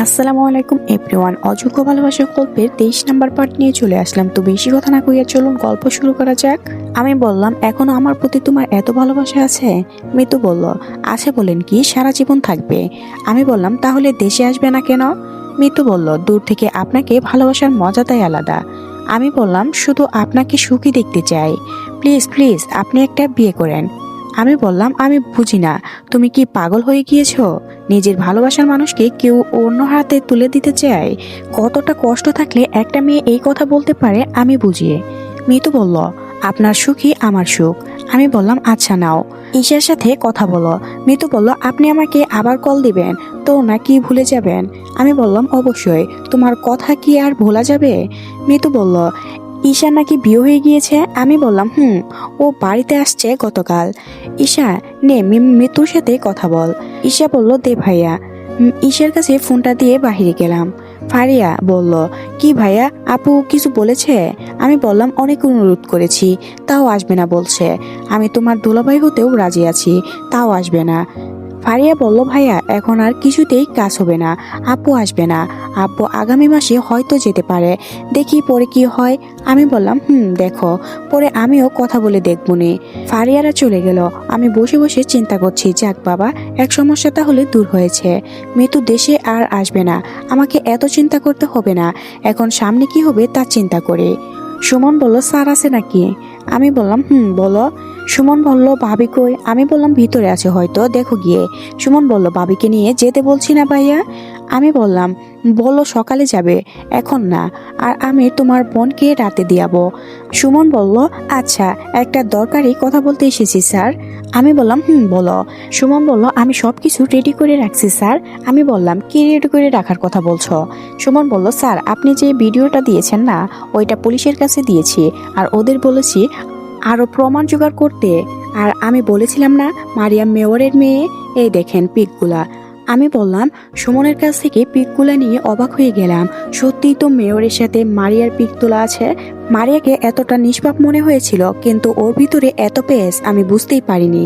আসসালামু আলাইকুম এভরিওয়ান। অযোগ্য ভালোবাসার গল্পের 23 নাম্বার পার্ট নিয়ে চলে আসলাম। তো বেশি কথা না কইয়া চলুন গল্প শুরু করা যাক। আমি বললাম, এখনো আমার প্রতি তোমার এত ভালোবাসা আছে? মিতু বলল, আছে বলেন কি, সারা জীবন থাকবে। আমি বললাম, তাহলে দেশে আসবে না কেন? মিতু বলল, দূর থেকে আপনাকে ভালোবাসার মজাটাই আলাদা। আমি বললাম, শুধু আপনাকে সুখী দেখতে চাই। প্লিজ প্লিজ আপনি একটা বিয়ে করেন। আমি বললাম, আমি বুঝি না, তুমি কি পাগল হয়ে গিয়েছো? নিজের ভালোবাসার মানুষকে কেউ অন্য হাতে তুলে দিতে চায়। কতটা কষ্ট থাকলে একটা মেয়ে এই কথা বলতে পারে আমি বুঝি। মিতু বলল, আপনার সুখই আমার সুখ। আমি বললাম, আচ্ছা নাও, ঈশার সাথে কথা বলো। মিতু বলল, আপনি আমাকে আবার কল দিবেন তো নাকি ভুলে যাবেন? আমি বললাম, অবশ্যই, তোমার কথা কি আর ভোলা যাবে? মিতু বলল, ঈশা নাকি বিয়ে হয়ে গিয়েছে। আমি বললাম, ও বাড়িতে আসছে গতকাল। ঈশা, নে মিতুর সাথে কথা বল। ঈশা বলল, দে ভাইয়া। ঈশার কাছে ফোনটা দিয়ে বাহিরে গেলাম। ফারিয়া বলল, কি ভাইয়া, আপু কিছু বলেছে? আমি বললাম, অনেক অনুরোধ করেছি, তাও আসবে না বলছে। আমি তোমার দুলাভাই হতেও রাজি আছি, তাও আসবে না। ফারিয়া বলল, ভাইয়া এখন আর কিছুতেই কাজ হবে না, আপু আসবে না। আব্বু আগামী মাসে হয়তো যেতে পারে, দেখি পরে কি হয়। আমি বললাম, দেখো, পরে আমিও কথা বলে দেখবো নি। ফারিয়ারা চলে গেল। আমি বসে বসে চিন্তা করছি, যাক বাবা, এক সমস্যা তাহলে দূর হয়েছে। মিতু দেশে আর আসবে না, আমাকে এত চিন্তা করতে হবে না। এখন সামনে কি হবে তার চিন্তা করে। সুমন বলল, স্যার আছে নাকি? আমি বললাম, বলো। সুমন বলল, ভাবি কই? আমি বললাম, ভিতরে আছে হয়তো, দেখো গিয়ে। সুমন বলল, ভাবিকে নিয়ে যেতে বলছি না ভাইয়া? আমি বললাম, বলো সকালে যাবে, এখন না। আর আমি তোমার বোনকে রাতে দিয়াবো। সুমন বলল, আচ্ছা, একটা দরকারি কথা বলতে এসেছি স্যার। আমি বললাম, বলো। সুমন বলল, আমি সবকিছু রেডি করে রাখছি স্যার। আমি বললাম, কি রেডি করে রাখার কথা বলছো? সুমন বলল, স্যার আপনি যে ভিডিওটা দিয়েছেন না, ওইটা পুলিশের কাছে দিয়েছি, আর ওদের বলেছি আরো প্রমাণ জোগাড় করতে। আর আমি বলেছিলাম না, মারিয়াম মেয়রের মেয়ে, এই দেখেন পিকগুলা। আমি বললাম, সুমনের কাছ থেকে পিকগুলা নিয়ে অবাক হয়ে গেলাম। সত্যিই তো মেয়রের সাথে মারিয়ার পিক তোলা আছে। মারিয়াকে এতটা নিষ্পাপ মনে হয়েছিল, কিন্তু ওর ভিতরে এত পেস আমি বুঝতেই পারিনি।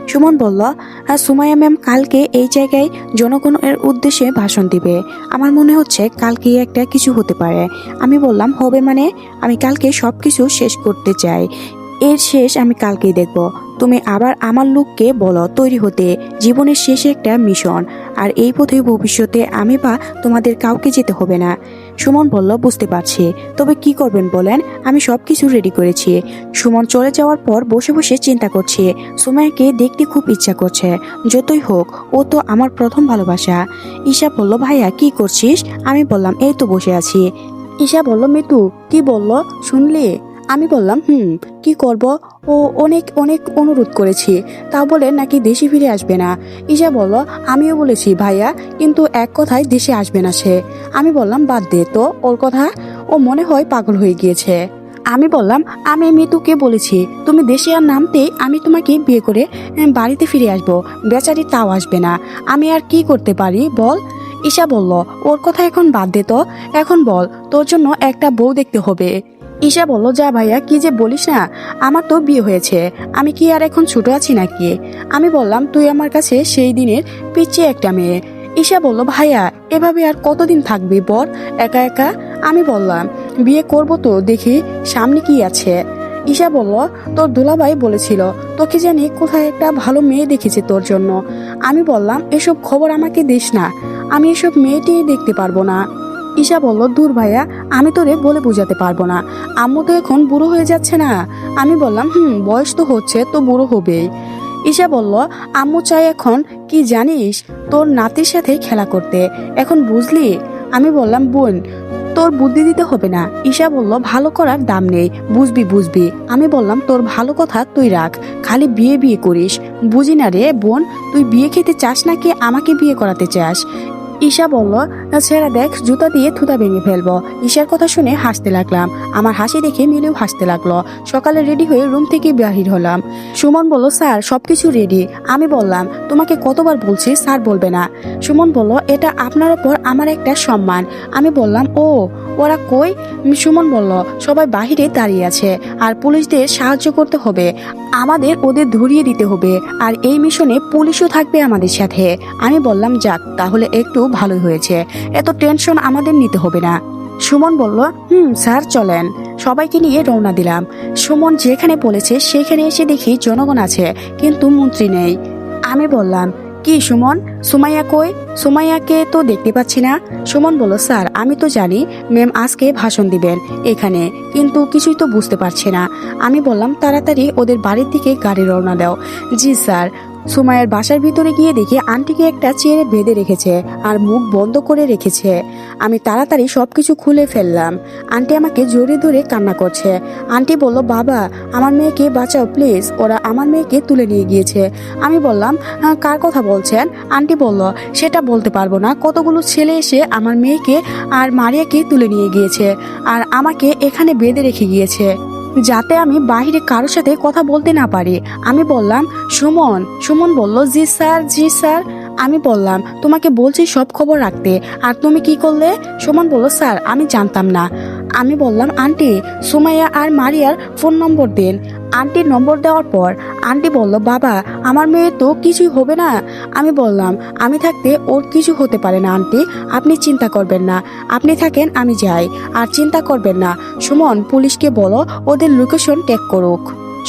সুমন বলল, আর সুমাইয়া ম্যাম কালকে এই জায়গায় জনগণের উদ্দেশ্যে ভাষণ দিবে। আমার মনে হচ্ছে কালকে একটা কিছু হতে পারে। আমি বললাম, হবে মানে? আমি কালকে সবকিছু শেষ করতে চাই, এর শেষ আমি কালকেই দেখব। তুমি আবার আমার লোককে বলো তৈরি হতে, জীবনের শেষে একটা মিশন, আর এই পথে ভবিষ্যতে আমি বা তোমাদের কাউকে যেতে হবে না। সুমন বলল, বুঝতে পারছি, তবে কি করবেন বলেন? আমি সবকিছু রেডি করেছি। সুমন চলে যাওয়ার পর বসে বসে চিন্তা করছি, সুমাইয়াকে দেখতে খুব ইচ্ছা করছে। যতই হোক, ও তো আমার প্রথম ভালোবাসা। ঈশা বলল, ভাইয়া কি করছিস? আমি বললাম, এই তো বসে আছি। ঈশা বলল, মিতু কি বলল শুনলি? আমি বললাম, কি করব, ও অনেক অনেক অনুরোধ করেছি, তা বলে নাকি দেশে ফিরে আসবে না। ঈশা বলল, আমিও বলেছি ভাইয়া, কিন্তু এক কথায় দেশে আসবে না সে। আমি বললাম, বাদ দে তো ওর কথা, ও মনে হয় পাগল হয়ে গিয়েছে। আমি বললাম, আমি মিতুকে বলেছি তুমি দেশে আর নামতেই আমি তোমাকে বিয়ে করে বাড়িতে ফিরে আসবো। বেচারি তাও আসবে না, আমি আর কি করতে পারি বল? ঈশা বলল, ওর কথা এখন বাদ দে তো, এখন বল তোর জন্য একটা বউ দেখতে হবে। ঈশা বলল, যা ভাইয়া, কি যে বলিস না, আমার তো বিয়ে হয়েছে, আমি কি আর এখন ছোট আছি নাকি? আমি বললাম, তুই আমার কাছে সেই দিনের পিছিয়ে একটা মেয়ে। ঈশা বলল, ভাইয়া এভাবে আর কতদিন থাকবি বল একা একা? আমি বললাম, বিয়ে করব তো, দেখি সামনে কি আছে। ঈশা বলল, তোর দুলাভাই বলেছিল তোকে জানি কোথায় একটা ভালো মেয়ে দেখেছে তোর জন্য। আমি বললাম, এসব খবর আমাকে দিস না, আমি এসব মেয়েটি দেখতে পারবো না। ঈশা বলল, দূর ভাইয়া, আমি তোরে বলে বোঝাতে পারবো না, আম্মু তো এখন বুড়ো হয়ে যাচ্ছে না। আমি বললাম, বয়স তো হচ্ছে, তো বুড়ো হবেই। ঈশা বলল, আম্মু চাই এখন কি জানিস, তোর নাতির সাথে খেলা করতে, এখন বুঝলি? আমি বললাম, বোন তোর বুদ্ধি দিতে হবে না। ঈশা বলল, ভালো করার দাম নেই, বুঝবি বুঝবি। আমি বললাম, তোর ভালো কথা তুই রাখ, খালি বিয়ে বিয়ে করিস। বুঝি না রে বোন, তুই বিয়ে খেতে চাস নাকি আমাকে বিয়ে করাতে চাস? ঈশা বলল, ছেড়ে দেখ, জুতা দিয়ে থুতা ভেঙে ফেলবো। ঈশার কথা শুনে হাসতে লাগলাম। আমার হাসি দেখে মিলেও হাসতে লাগলো। সকালে রেডি হয়ে রুম থেকে বাহির হলাম। সুমন বলল, স্যার সবকিছু রেডি। আমি বললাম, তোমাকে কতবার বলছি স্যার বলবে না? সুমন বলল, এটা আপনার ওপর আমার একটা সম্মান। আমি বললাম, ও ওরা কই? সুমন বলল সবাই বাহিরে দাঁড়িয়ে আছে আর পুলিশদের সাহায্য করতে হবে, আমাদের ওদের ধরিয়ে দিতে হবে, আর এই মিশনে পুলিশও থাকবে আমাদের সাথে। আমি বললাম যাক, তাহলে একটু ভালোই হয়েছে, এত টেনশন আমাদের নিতে হবে না। সুমন বলল স্যার চলেন। সবাইকে নিয়ে রওনা দিলাম। সুমন যেখানে বলেছে সেখানে এসে দেখি জনগণ আছে, কিন্তু মন্ত্রী নেই। আমি বললাম কি সুমন, সুমাইয়া কই? সুমাইয়াকে তো দেখতে পাচ্ছি না। সুমন বলল স্যার আমি তো জানি ম্যাম আজকে ভাষণ দিবেন এখানে, কিন্তু কিছুই তো বুঝতে পারছি না। আমি বললাম তাড়াতাড়ি ওদের বাড়ির দিকে গাড়ি রওনা দাও। জি স্যার। সুমাইয়ার বাসার ভিতরে গিয়ে দেখি আন্টিকে একটা চেয়ারে বেঁধে রেখেছে আর মুখ বন্ধ করে রেখেছে। আমি তাড়াতাড়ি সবকিছু খুলে ফেললাম। আন্টি আমাকে জড়িয়ে ধরে কান্না করছে। আন্টি বলল বাবা আমার মেয়েকে বাঁচাও প্লিজ, ওরা আমার মেয়েকে তুলে নিয়ে গিয়েছে। আমি বললাম কার কথা বলছেন? আন্টি বলল সেটা বলতে পারবো না, কতগুলো ছেলে এসে আমার মেয়েকে আর মারিয়াকে তুলে নিয়ে গিয়েছে আর আমাকে এখানে বেঁধে রেখে গিয়েছে, যাতে আমি বাইরে কারোর সাথে কথা বলতে না পারি। আমি বললাম সুমন। সুমন বলল জি স্যার, জি স্যার। আমি বললাম তোমাকে বলছি সব খবর রাখতে, আর তুমি কি করলে? সুমন বলল স্যার আমি জানতাম না। আমি বললাম আন্টি সুমাইয়া আর মারিয়ার ফোন নম্বর দিন। আন্টির নম্বর দেওয়ার পর আন্টি বলল বাবা আমার মেয়ের তো কিছুই হবে না। আমি বললাম আমি থাকতে ওর কিছু হতে পারে না আন্টি, আপনি চিন্তা করবেন না, আপনি থাকেন আমি যাই, আর চিন্তা করবেন না। সুমন পুলিশকে বলো ওদের লোকেশন ট্যাগ করুক।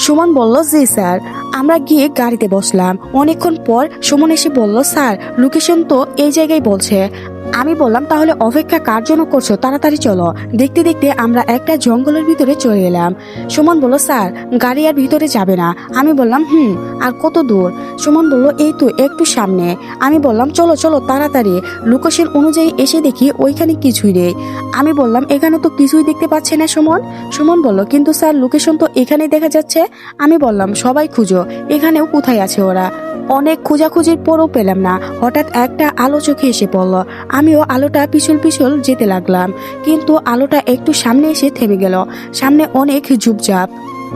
সুমন বলল জি স্যার। আমরা গিয়ে গাড়িতে বসলাম। অনেকক্ষণ পর সুমন এসে বলল স্যার লোকেশন তো এই জায়গায় বলছে। আমি বললাম তাহলে অপেক্ষা কার জন্য করছো, তাড়াতাড়ি চলো। দেখতে দেখতে আমরা একটা জঙ্গলের ভিতরে চলে এলাম। সুমন বলল স্যার গাড়ি আর ভিতরে যাবে না। আমি বললাম আর কত দূর? সুমন বলল এই তো একটু সামনে। আমি বললাম চলো চলো তাড়াতাড়ি। লোকেশন অনুযায়ী এসে দেখি ওইখানে কিছুই নেই। আমি বললাম এখানে তো কিছুই দেখতে পাচ্ছি না সুমন। সুমন বলল কিন্তু স্যার লোকেশন তো এখানেই দেখা যাচ্ছে। আমি বললাম সবাই খুঁজো, এখানেও কোথায় আছে ওরা। অনেক খোঁজাখুঁজির পরও পেলাম না। হঠাৎ একটা আলো চোখে এসে পড়ল। আমিও আলোটা পিছল পিছল যেতে লাগলাম, কিন্তু আলোটা একটু সামনে এসে থেমে গেল। সামনে অনেক ঝুপঝাপ।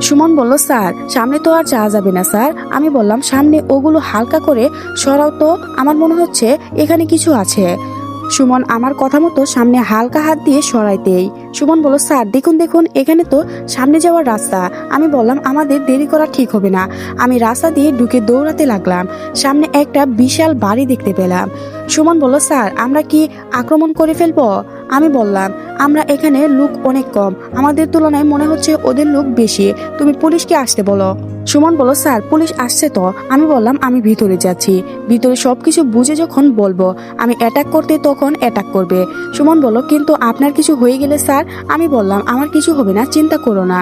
সুমন বলল স্যার সামনে তো আর যাওয়া যাবে না স্যার। আমি বললাম সামনে ওগুলো হালকা করে সরাও তো, আমার মনে হচ্ছে এখানে কিছু আছে। সুমন আমার কথা মতো সামনে হালকা হাত দিয়ে সরাইতেই সুমন বলল স্যার দেখুন দেখুন এখানে তো সামনে যাওয়ার রাস্তা। আমি বললাম আমাদের দেরি করা ঠিক হবে না। আমি রাস্তা দিয়ে ঢুকে দৌড়াতে লাগলাম। সামনে একটা বিশাল বাড়ি দেখতে পেলাম। সুমন বলল স্যার আমরা কি আক্রমণ করে ফেলবো? আমি বললাম আমরা এখানে লোক অনেক কম, আমাদের তুলনায় মনে হচ্ছে ওদের লোক বেশি, তুমি পুলিশকে আসতে বলো। সুমন বলল স্যার পুলিশ আসছে তো। আমি বললাম আমি ভিতরে যাচ্ছি, ভিতরে সবকিছু বুঝে যখন বলবো আমি অ্যাটাক করতে তখন অ্যাটাক করবে। সুমন বলল কিন্তু আপনার কিছু হয়ে গেলে স্যার? আমি বললাম আমার কিছু হবে না, চিন্তা করো না,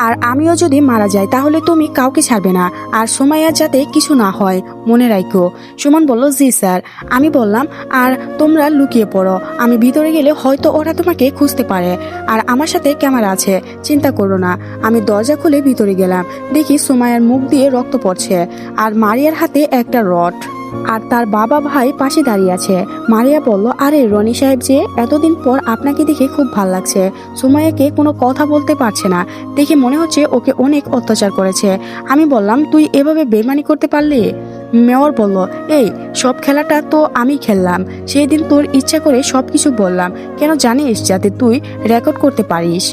আর আমিও যদি মারা যাই তাহলে তুমি কাউকে ছাড়বে না, আর সুমাইয়ার যাতে কিছু না হয় মনে রাখো। সুমন বলল জি স্যার। আমি বললাম আর তোমরা লুকিয়ে পড়ো, আমি ভিতরে গেলে হয়তো ওরা তোমাকে খুঁজতে পারে, আর আমার সাথে ক্যামেরা আছে, চিন্তা করো না। আমি দরজা খুলে ভিতরে গেলাম। দেখি সুমাইয়ার মুখ দিয়ে রক্ত পড়ছে আর মারিয়ার হাতে একটা রড, আর তার বাবা ভাই পাশে দাঁড়িয়ে আছে। মারিয়া বলল আরে রনি সাহেব যে, এতদিন পর আপনাকে দেখে খুব ভাল লাগছে। সুমাইয়াকে কোনো কথা বলতে পারছে না, দেখে মনে হচ্ছে ওকে অনেক অত্যাচার করেছে। আমি বললাম তুই এভাবে বেমানি করতে পারলি? মেয়র বলল এই সব খেলাটা তো আমি খেললাম, সেই দিন তোর ইচ্ছা করে সবকিছু বললাম, কেন জানিস? যাতে তুই রেকর্ড করতে পারিস,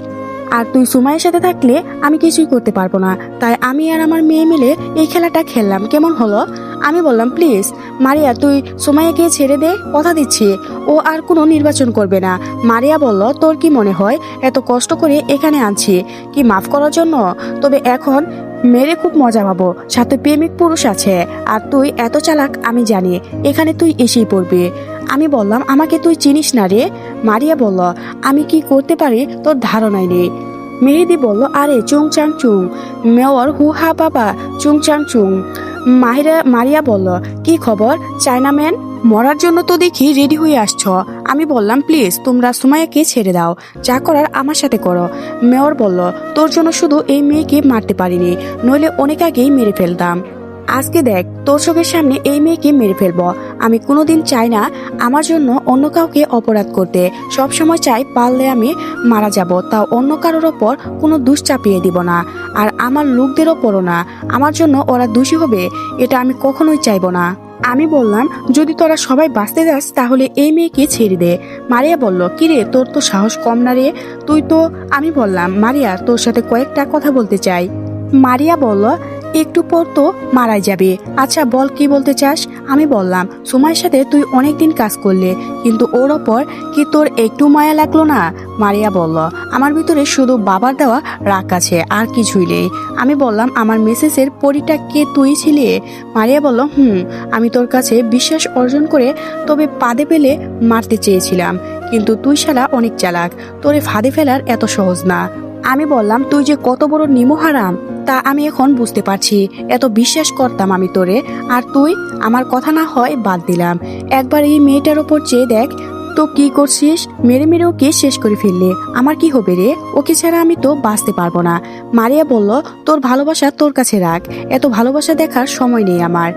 আর তুই সুমাইয়ের সাথে থাকলে আমি কিছুই করতে পারবো না, তাই আমি আর আমার মেয়ে মিলে এই খেলাটা খেললাম, কেমন হলো? আমি বললাম প্লিজ মারিয়া তুই সুমাইয়াকে ছেড়ে দে, কথা দিচ্ছি ও আর কোনো নির্বাচন করবে না। মারিয়া বলল তোর কি মনে হয় এত কষ্ট করে এখানে আনছি কি মাফ করার জন্য? তবে এখন মেরে খুব মজা পাবো, সাথে প্রেমিক পুরুষ আছে, আর তুই এত চালাক আমি জানি, এখানে তুই এসেই পড়বি। আমি বললাম আমাকে তুই চিনিস না রে। মারিয়া বলল আমি কি করতে পারি তোর ধারণাই নেই। মেহেদি বলল আরে চুং চাং চুং। মেয়র হু হা বাবা চুং চাং চুং। মারিয়া বলল কি খবর চায়নাম্যান, মরার জন্য তো দেখি রেডি হয়ে আসছ। আমি বললাম প্লিজ তোমরা সুমাইয়াকে ছেড়ে দাও, যা করার আমার সাথে করো। মেয়র বলল তোর জন্য শুধু এই মেয়েকে মারতে পারিনি, নইলে অনেক আগেই মেরে ফেলতাম। আজকে দেখ তোর চোখের সামনে এই মেয়েকে মেরে ফেলবো। আমি কোনোদিন চাই না আমার জন্য অন্য কাউকে অপরাধ করতে, সবসময় চাই পারলে আমি মারা যাব, তাও অন্য কারোর ওপর কোনো দোষ চাপিয়ে দিব না, আর আমার লোকদের ওপরও না। আমার জন্য ওরা দোষী হবে এটা আমি কখনোই চাইবো না। আমি বললাম, যদি তোরা সবাই বাঁচতে যাস তাহলে এই মেয়েকে ছেড়ে দে। মারিয়া বলল, কিরে তোর তো সাহস কম না রে, তুই তো। আমি বললাম, মারিয়া তোর সাথে কয়েকটা কথা বলতে চাই। মারিয়া বলল, একটু পর তো মারাই যাবে, আচ্ছা বল কি বলতে চাস। আমি বললাম, সুমাইয়ের সাথে তুই অনেকদিন কাজ করলে, কিন্তু ওর ওপর কি তোর একটু মায়া লাগলো না? মারিয়া বলল, আমার ভিতরে শুধু বাবার দেওয়া রাগ আছে, আর কিছুই নেই। আমি বললাম, আমার মেসেজের পরিটা কে তুই ছিলে? মারিয়া বলল, আমি তোর কাছে বিশ্বাস অর্জন করে তবে পাদে পেলে মারতে চেয়েছিলাম, কিন্তু তুই শালা অনেক চালাক, তোরে ফাঁদে ফেলার এত সহজ না। আমি বললাম, তুই যে কত বড় নিমহারাম তা আমি এখন বুঝতে পারছি। এত বিশ্বাস করতাম আমি তোরে, আর তুই আমার কথা না হয় বাদ দিলাম। একবার এই মেয়েটার ওপর চেয়ে দেখ তো কি করছিস, মেরে মেরে ওকে শেষ করে ফেললে আমার কি হবে রে? ওকে ছাড়া আমি তো বাঁচতে পারবো না। মারিয়া বলল, তোর ভালোবাসা তোর কাছে রাখ, এত ভালোবাসা দেখার সময় নেই আমার।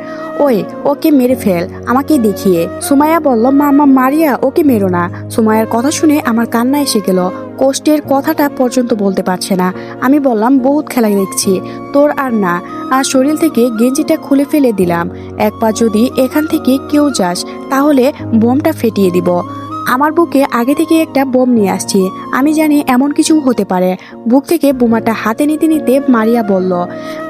ওই ওকে মেরে ফেল আমাকে দেখিয়ে। সুমাইয়া বলল, মামা মারিয়া ওকে মেরো না। সুমাইয়ার কথা শুনে আমার কান্না এসে গেল, কষ্টের কথাটা পর্যন্ত বলতে পারছে না। আমি বললাম, বহুত খেলা দেখছি তোর আর না, আর শরীর থেকে গেঞ্জিটা খুলে ফেলে দিলাম। এক পা যদি এখান থেকে কেউ যাস তাহলে বোমটা ফেটিয়ে দিব। আমার বুকে আগে থেকে একটা বোম নিয়ে আসছি, আমি জানি এমন কিছু হতে পারে। বুক থেকে বোমাটা হাতে নিতে নিতে মারিয়া বলল,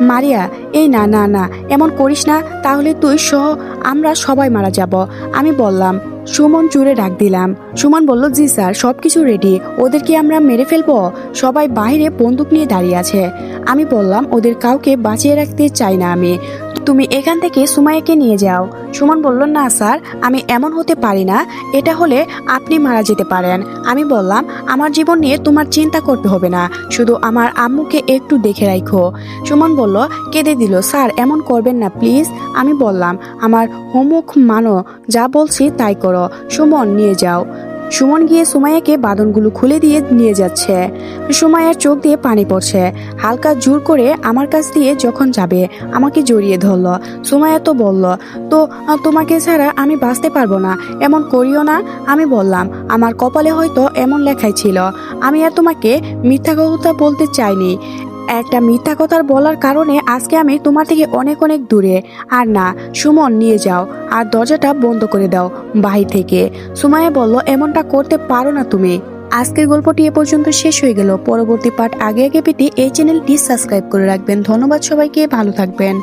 মারিয়া এই না না না, এমন করিস না, তাহলে তুই সহ আমরা সবাই মারা যাব। আমি বললাম, সুমন জুড়ে ডাক দিলাম। সুমন বলল, জি স্যার, সবকিছু রেডি, ওদেরকে আমরা মেরে ফেলবো। সবাই বাইরে বন্দুক নিয়ে দাঁড়িয়ে আছে। আমি বললাম, ওদের কাউকে বাঁচিয়ে রাখতে চাই না আমি, তুমি এখান থেকে সুমাইয়াকে নিয়ে যাও। সুমন বলল, না স্যার, আমি এমন হতে পারি না, এটা হলে আপনি মারা যেতে পারেন। আমি বললাম, আমার জীবন নিয়ে তোমার চিন্তা করতে হবে না, শুধু আমার আম্মুকে একটু দেখে রাখো। সুমন বলল, কেঁদে দিল, স্যার এমন করবেন না প্লিজ। আমি বললাম, আমার হোমওয়ার্ক মানো, যা বলছি তাই করো। সুমন নিয়ে যাও। সুমন গিয়ে সুমাইয়াকে বাঁধনগুলো খুলে দিয়ে নিয়ে যাচ্ছে। সুমাইয়ার চোখ দিয়ে পানি পড়ছে। হালকা জোর করে আমার কাছ দিয়ে যখন যাবে আমাকে জড়িয়ে ধরল। সুমাইয়া তো বলল, তো তোমাকে ছাড়া আমি বাঁচতে পারবো না, এমন করিও না। আমি বললাম, আমার কপালে হয়তো এমন লেখাই ছিল, আমি আর তোমাকে মিথ্যা কথা বলতে চাইনি। একটা মিথ্যা কথার বলার কারণে আজকে আমি তোমার থেকে অনেক অনেক দূরে। আর না, সুমন নিয়ে যাও, আর দরজাটা বন্ধ করে দাও বাহির থেকে। সুমাইয়া বলল, এমনটা করতে পারো না তুমি। আজকের গল্পটি এ পর্যন্ত শেষ হয়ে গেল। পরবর্তী পার্ট আগে আগে পেতে এই চ্যানেলটি সাবস্ক্রাইব করে রাখবেন। ধন্যবাদ সবাইকে, ভালো থাকবেন।